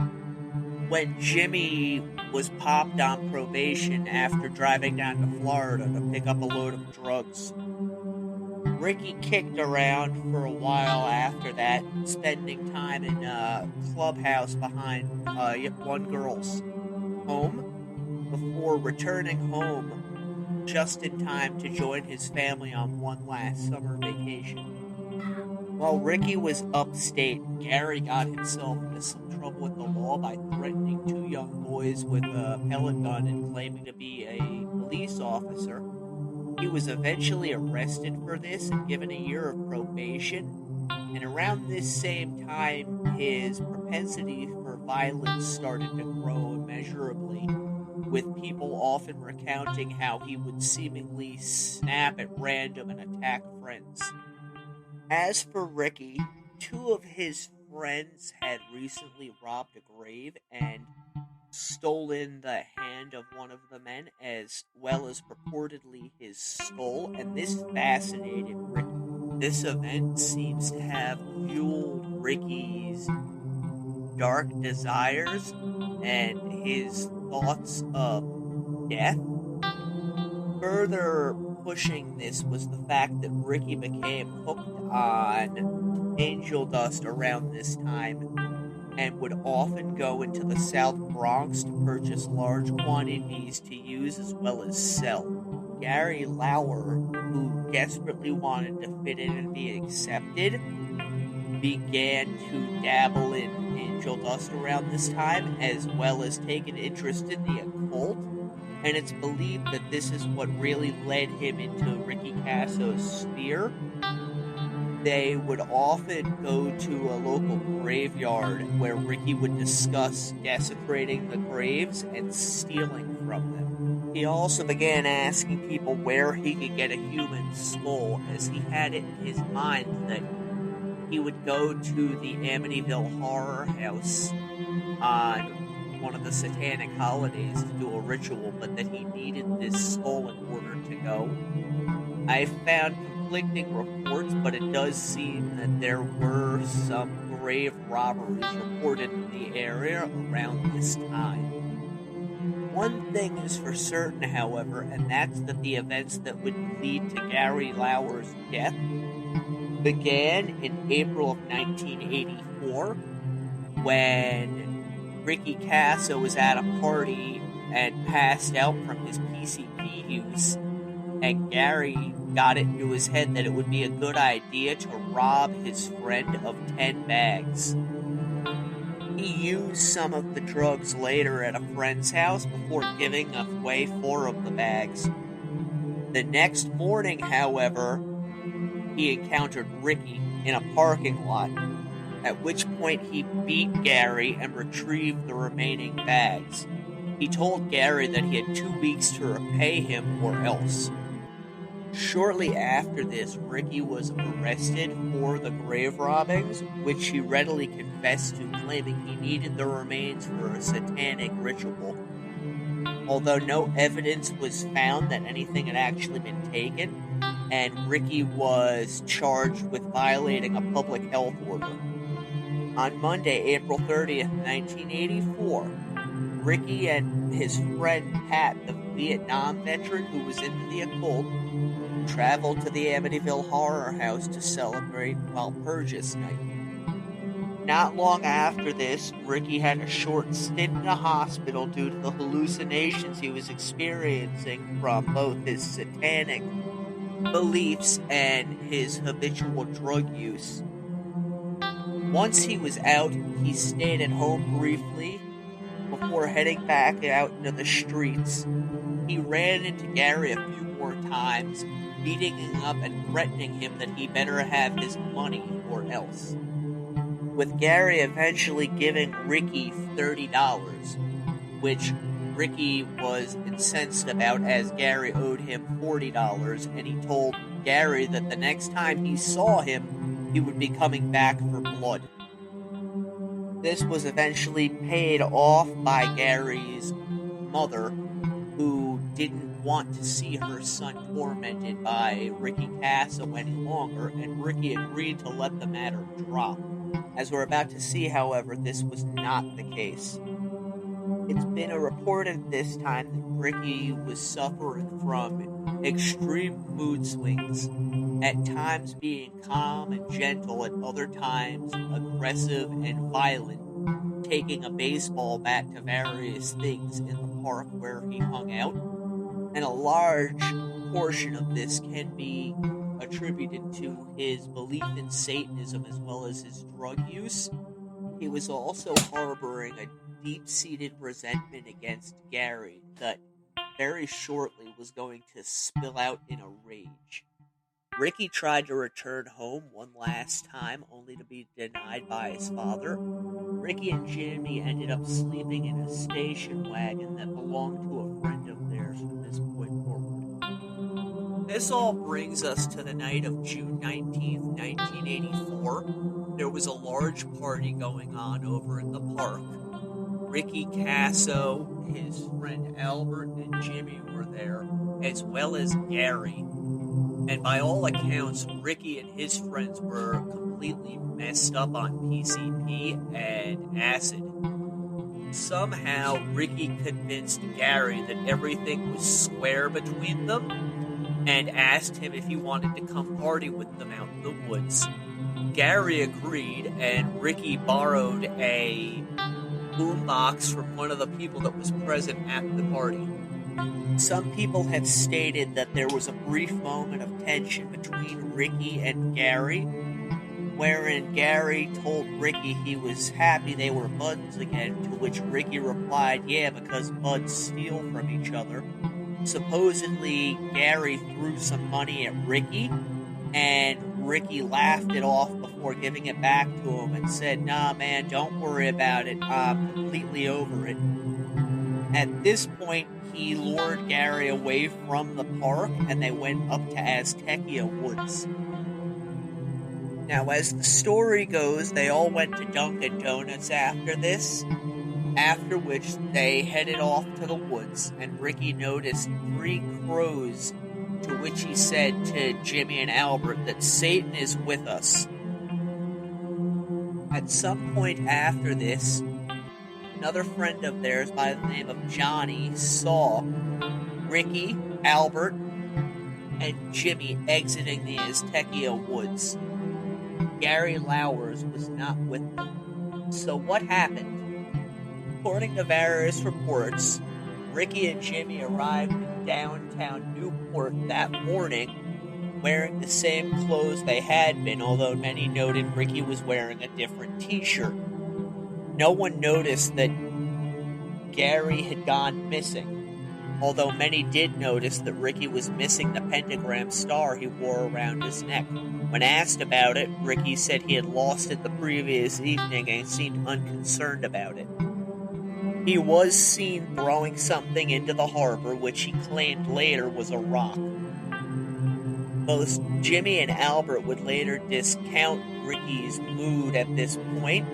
When Jimmy was popped on probation after driving down to Florida to pick up a load of drugs, Ricky kicked around for a while after that, spending time in a clubhouse behind one girl's home before returning home just in time to join his family on one last summer vacation. While Ricky was upstate, Gary got himself into some trouble with the law by threatening two young boys with a pellet gun and claiming to be a police officer. He was eventually arrested for this and given a year of probation, and around this same time, his propensity for violence started to grow immeasurably, with people often recounting how he would seemingly snap at random and attack friends. As for Ricky, two of his friends had recently robbed a grave and stolen the hand of one of the men, as well as purportedly his skull, and this fascinated Ricky. This event seems to have fueled Ricky's dark desires and his thoughts of death. Further pushing this was the fact that Ricky became hooked on angel dust around this time and would often go into the South Bronx to purchase large quantities to use as well as sell. Gary Lauer, who desperately wanted to fit in and be accepted, began to dabble in angel dust around this time, as well as take an interest in the occult, and it's believed that this is what really led him into Ricky Kasso's sphere. They would often go to a local graveyard where Ricky would discuss desecrating the graves and stealing from them. He also began asking people where he could get a human skull, as he had it in his mind that he would go to the Amityville Horror House on one of the Satanic holidays to do a ritual, but that he needed this skull in order to go. I found conflicting reports, but it does seem that there were some grave robberies reported in the area around this time. One thing is for certain, however, and that's that the events that would lead to Gary Lauer's death began in April of 1984, when Ricky Kasso was at a party and passed out from his PCP use, and Gary got it into his head that it would be a good idea to rob his friend of 10 bags. He used some of the drugs later at a friend's house before giving away 4 of the bags. The next morning, however, he encountered Ricky in a parking lot, at which point he beat Gary and retrieved the remaining bags. He told Gary that he had 2 weeks to repay him or else. Shortly after this, Ricky was arrested for the grave robbings, which he readily confessed to, claiming he needed the remains for a satanic ritual. Although no evidence was found that anything had actually been taken, and Ricky was charged with violating a public health order. On Monday, April 30th, 1984, Ricky and his friend Pat, the Vietnam veteran who was into the occult, traveled to the Amityville Horror House to celebrate Walpurgis Night. Not long after this, Ricky had a short stint in a hospital due to the hallucinations he was experiencing from both his satanic beliefs and his habitual drug use. Once he was out, he stayed at home briefly before heading back out into the streets. He ran into Gary a few more times, beating him up and threatening him that he better have his money or else, with Gary eventually giving Ricky $30, which Ricky was incensed about, as Gary owed him $40, and he told Gary that the next time he saw him, he would be coming back for blood. This was eventually paid off by Gary's mother, who didn't want to see her son tormented by Ricky Kasso any longer, and Ricky agreed to let the matter drop. As we're about to see, however, this was not the case. It's been reported at this time that Ricky was suffering from extreme mood swings, at times being calm and gentle, at other times aggressive and violent, taking a baseball bat to various things in the park where he hung out. And a large portion of this can be attributed to his belief in Satanism as well as his drug use. He was also harboring a deep-seated resentment against Gary that very shortly was going to spill out in a rage. Ricky tried to return home one last time, only to be denied by his father. Ricky and Jimmy ended up sleeping in a station wagon that belonged to a friend of theirs from this point forward. This all brings us to the night of June 19th, 1984. There was a large party going on over in the park. Ricky Kasso, his friend Albert, and Jimmy were there, as well as Gary. And by all accounts, Ricky and his friends were completely messed up on PCP and acid. Somehow, Ricky convinced Gary that everything was square between them and asked him if he wanted to come party with them out in the woods. Gary agreed, and Ricky borrowed a boombox from one of the people that was present at the party. Some people have stated that there was a brief moment of tension between Ricky and Gary, wherein Gary told Ricky he was happy they were buds again, to which Ricky replied, yeah, because buds steal from each other. Supposedly, Gary threw some money at Ricky, and Ricky laughed it off before giving it back to him and said, nah, man, don't worry about it. I'm completely over it. At this point, he lured Gary away from the park, and they went up to Aztecia Woods. Now, as the story goes, they all went to Dunkin' Donuts after this, after which they headed off to the woods, and Ricky noticed 3 crows, to which he said to Jimmy and Albert that Satan is with us. At some point after this, another friend of theirs by the name of Johnny saw Ricky, Albert, and Jimmy exiting the Aztecia Woods. Gary Lowers was not with them. So what happened? According to various reports, Ricky and Jimmy arrived in downtown Newport that morning wearing the same clothes they had been, although many noted Ricky was wearing a different t-shirt. No one noticed that Gary had gone missing, although many did notice that Ricky was missing the pentagram star he wore around his neck. When asked about it, Ricky said he had lost it the previous evening and seemed unconcerned about it. He was seen throwing something into the harbor, which he claimed later was a rock. Both Jimmy and Albert would later discount Ricky's mood at this point,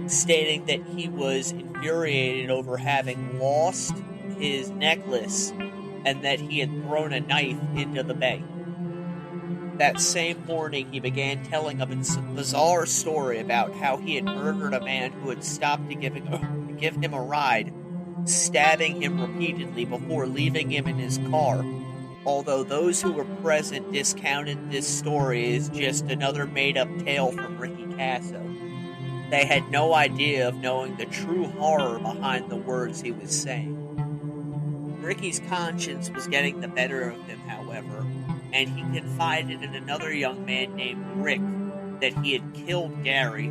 stating that he was infuriated over having lost his necklace and that he had thrown a knife into the bay. That same morning, he began telling a bizarre story about how he had murdered a man who had stopped to give him a ride, stabbing him repeatedly before leaving him in his car. Although those who were present discounted this story as just another made-up tale from Ricky Kasso. They had no idea of knowing the true horror behind the words he was saying. Ricky's conscience was getting the better of him, however, and he confided in another young man named Rick that he had killed Gary.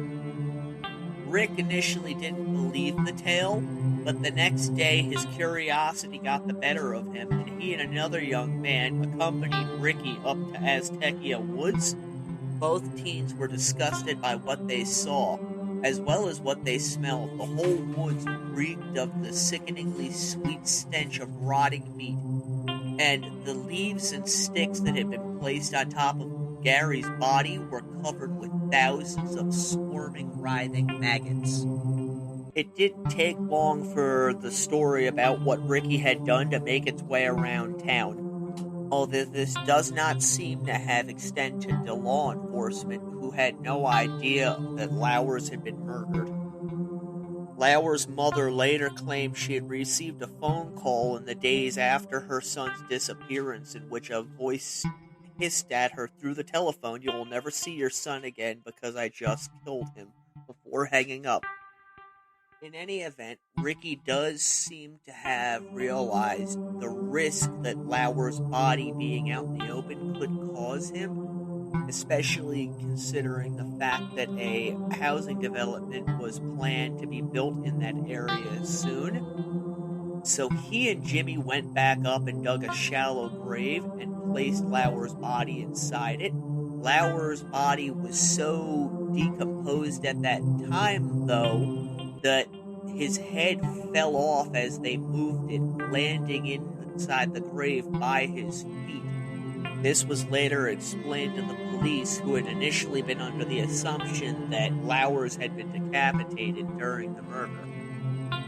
Rick initially didn't believe the tale, but the next day his curiosity got the better of him, and he and another young man accompanied Ricky up to Aztecia Woods. Both teens were disgusted by what they saw, as well as what they smelled. The whole woods reeked of the sickeningly sweet stench of rotting meat, and the leaves and sticks that had been placed on top of Gary's body were covered with thousands of squirming, writhing maggots. It didn't take long for the story about what Ricky had done to make its way around town, although this does not seem to have extended to law enforcement, who had no idea that Lowers had been murdered. Lauer's mother later claimed she had received a phone call in the days after her son's disappearance in which a voice hissed at her through the telephone, "You will never see your son again because I just killed him," before hanging up. In any event, Ricky does seem to have realized the risk that Lauer's body being out in the open could cause him, especially considering the fact that a housing development was planned to be built in that area soon. So he and Jimmy went back up and dug a shallow grave and placed Lauer's body inside it. Lauer's body was so decomposed at that time, though, that his head fell off as they moved it, landing inside the grave by his feet. This was later explained to the police, who had initially been under the assumption that Lowers had been decapitated during the murder.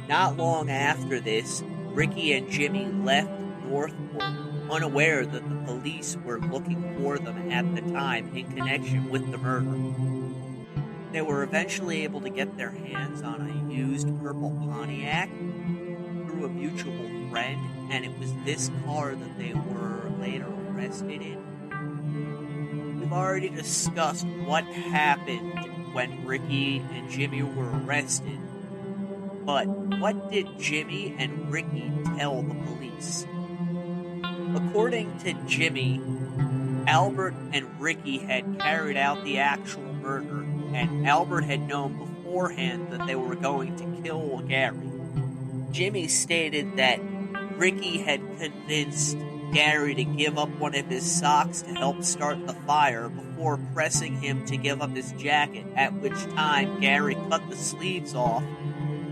Not long after this, Ricky and Jimmy left Northport, unaware that the police were looking for them at the time in connection with the murder. They were eventually able to get their hands on a used purple Pontiac through a mutual friend, and it was this car that they were later arrested in. We've already discussed what happened when Ricky and Jimmy were arrested, but what did Jimmy and Ricky tell the police? According to Jimmy, Albert and Ricky had carried out the actual murder, and Albert had known beforehand that they were going to kill Gary. Jimmy stated that Ricky had convinced Gary to give up one of his socks to help start the fire before pressing him to give up his jacket, at which time Gary cut the sleeves off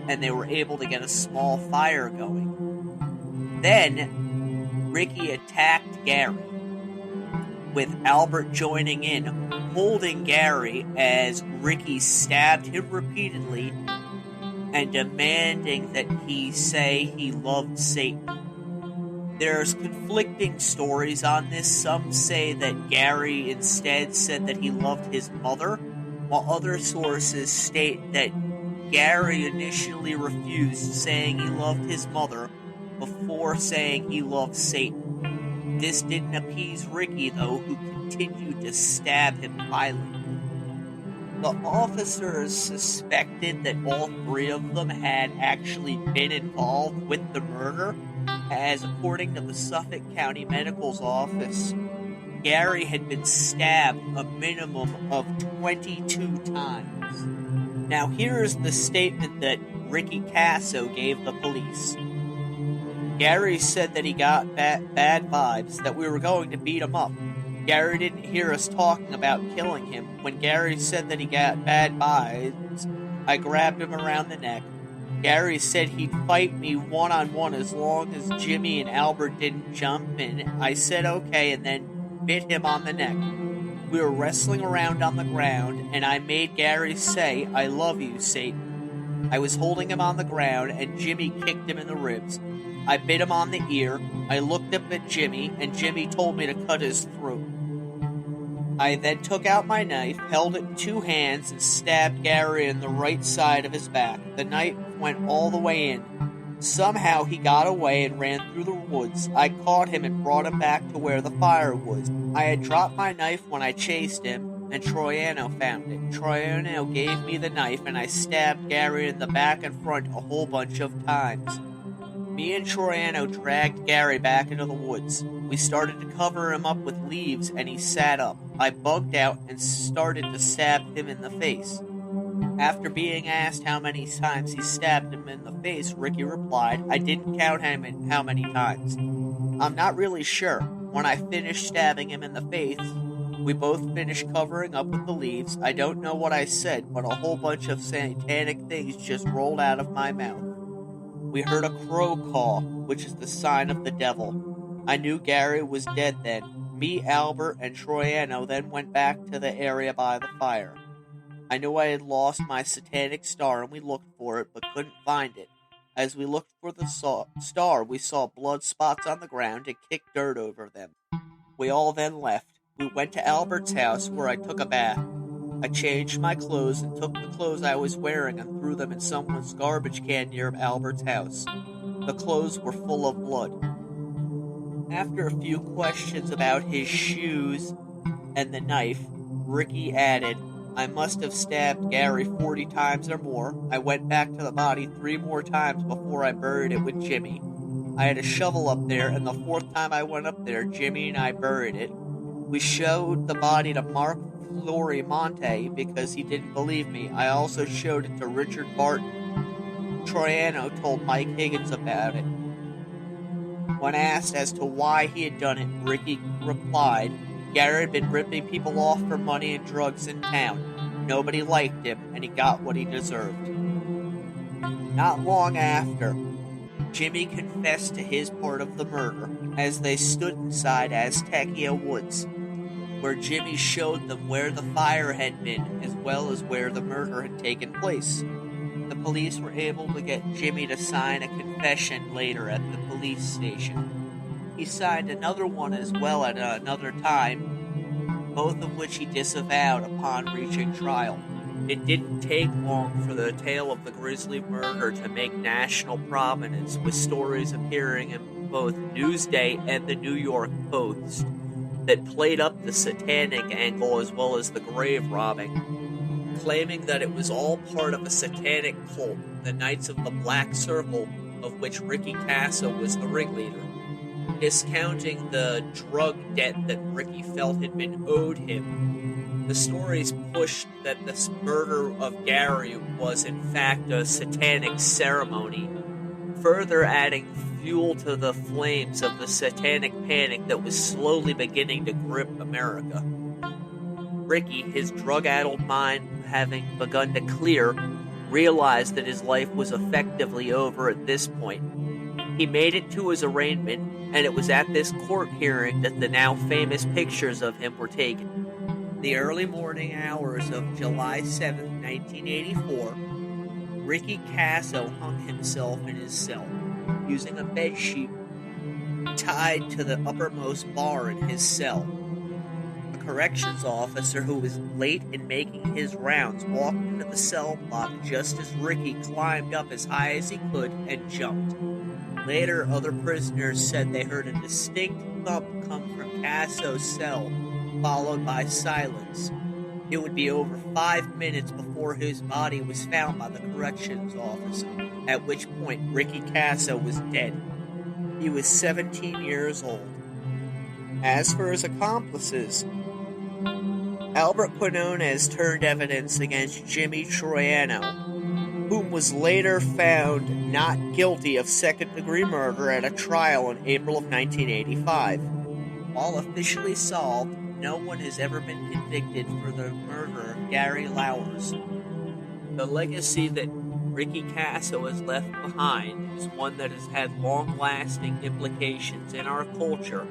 and they were able to get a small fire going. Then, Ricky attacked Gary, with Albert joining in, holding Gary as Ricky stabbed him repeatedly and demanding that he say he loved Satan. There's conflicting stories on this. Some say that Gary instead said that he loved his mother, while other sources state that Gary initially refused, saying he loved his mother before saying he loved Satan. This didn't appease Ricky, though, who continued to stab him violently. The officers suspected that all three of them had actually been involved with the murder, as according to the Suffolk County Medical's office, Gary had been stabbed a minimum of 22 times. Now here's the statement that Ricky Kasso gave the police. Gary said that he got bad vibes, that we were going to beat him up. Gary didn't hear us talking about killing him. When Gary said that he got bad vibes, I grabbed him around the neck. Gary said he'd fight me one-on-one as long as Jimmy and Albert didn't jump in. I said okay, and then bit him on the neck. We were wrestling around on the ground, and I made Gary say, I love you, Satan. I was holding him on the ground, and Jimmy kicked him in the ribs. I bit him on the ear. I looked up at Jimmy, and Jimmy told me to cut his throat. I then took out my knife, held it in two hands, and stabbed Gary in the right side of his back. The knife went all the way in. Somehow he got away and ran through the woods. I caught him and brought him back to where the fire was. I had dropped my knife when I chased him, and Troiano found it. Troiano gave me the knife, and I stabbed Gary in the back and front a whole bunch of times. Me and Troiano dragged Gary back into the woods. We started to cover him up with leaves, and he sat up. I bugged out and started to stab him in the face. After being asked how many times he stabbed him in the face, Ricky replied, I didn't count him how many times. I'm not really sure. When I finished stabbing him in the face, we both finished covering up with the leaves. I don't know what I said, but a whole bunch of satanic things just rolled out of my mouth. We heard a crow caw, which is the sign of the devil. I knew Gary was dead then. Me, Albert, and Troiano then went back to the area by the fire. I knew I had lost my satanic star, and we looked for it, but couldn't find it. As we looked for the star, we saw blood spots on the ground and kicked dirt over them. We all then left. We went to Albert's house, where I took a bath. I changed my clothes and took the clothes I was wearing and threw them in someone's garbage can near Albert's house. The clothes were full of blood. After a few questions about his shoes and the knife, Ricky added, I must have stabbed Gary 40 times or more. I went back to the body 3 more times before I buried it with Jimmy. I had a shovel up there, and the 4th time I went up there, Jimmy and I buried it. We showed the body to Mark Florimonte because he didn't believe me. I also showed it to Richard Barton. Troiano told Mike Higgins about it. When asked as to why he had done it, Ricky replied, Gary had been ripping people off for money and drugs in town. Nobody liked him, and he got what he deserved. Not long after, Jimmy confessed to his part of the murder as they stood inside Aztecia Woods, where Jimmy showed them where the fire had been as well as where the murder had taken place. The police were able to get Jimmy to sign a confession later at the police station. He signed another one as well at another time, both of which he disavowed upon reaching trial. It didn't take long for the tale of the grisly murder to make national prominence, with stories appearing in both Newsday and the New York Post that played up the satanic angle as well as the grave robbing, claiming that it was all part of a satanic cult, the Knights of the Black Circle, of which Ricky Kasso was the ringleader, discounting the drug debt that Ricky felt had been owed him. The stories pushed that this murder of Gary was in fact a satanic ceremony, further adding fuel to the flames of the Satanic Panic that was slowly beginning to grip America. Ricky, his drug-addled mind having begun to clear, realized that his life was effectively over at this point. He made it to his arraignment, and it was at this court hearing that the now famous pictures of him were taken. The early morning hours of July 7, 1984, Ricky Kasso hung himself in his cell, using a bedsheet tied to the uppermost bar in his cell. A corrections officer who was late in making his rounds walked into the cell block just as Ricky climbed up as high as he could and jumped. Later, other prisoners said they heard a distinct thump come from Casso's cell, followed by silence. It would be over 5 minutes before his body was found by the corrections officer, at which point Ricky Kasso was dead. He was 17 years old. As for his accomplices, Albert Quinones turned evidence against Jimmy Troiano, whom was later found not guilty of second-degree murder at a trial in April of 1985. While officially solved, no one has ever been convicted for the murder of Gary Lauers. The legacy that Ricky Kasso has left behind is one that has had long-lasting implications in our culture,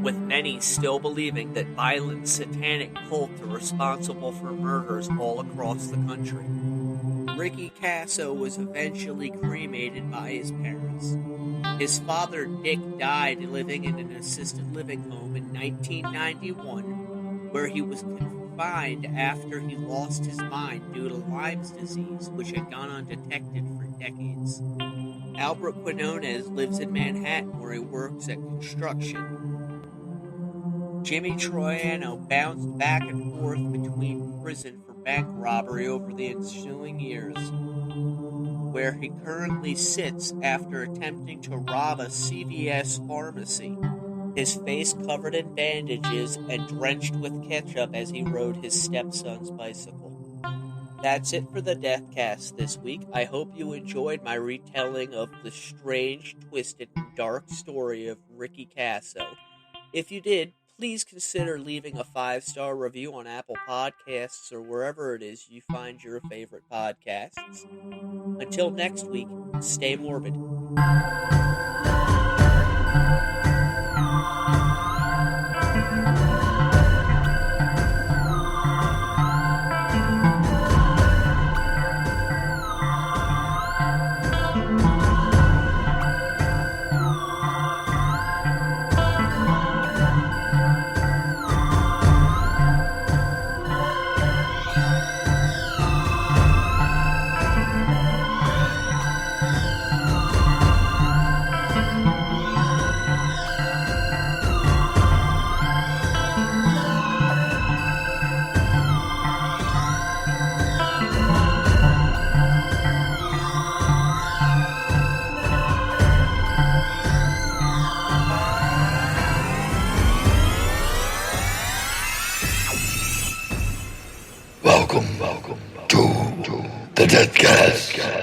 with many still believing that violent satanic cults are responsible for murders all across the country. Ricky Kasso was eventually cremated by his parents. His father, Dick, died living in an assisted living home in 1991, where he was confined after he lost his mind due to Lyme's disease, which had gone undetected for decades. Albert Quinones lives in Manhattan, where he works at construction. Jimmy Troiano bounced back and forth between prison for bank robbery over the ensuing years, where he currently sits after attempting to rob a CVS pharmacy, his face covered in bandages and drenched with ketchup as he rode his stepson's bicycle. That's it for the Deathcast this week. I hope you enjoyed my retelling of the strange, twisted, and dark story of Ricky Kasso. If you did, please consider leaving a 5-star review on Apple Podcasts or wherever it is you find your favorite podcasts. Until next week, stay morbid. Welcome to the Deathcast.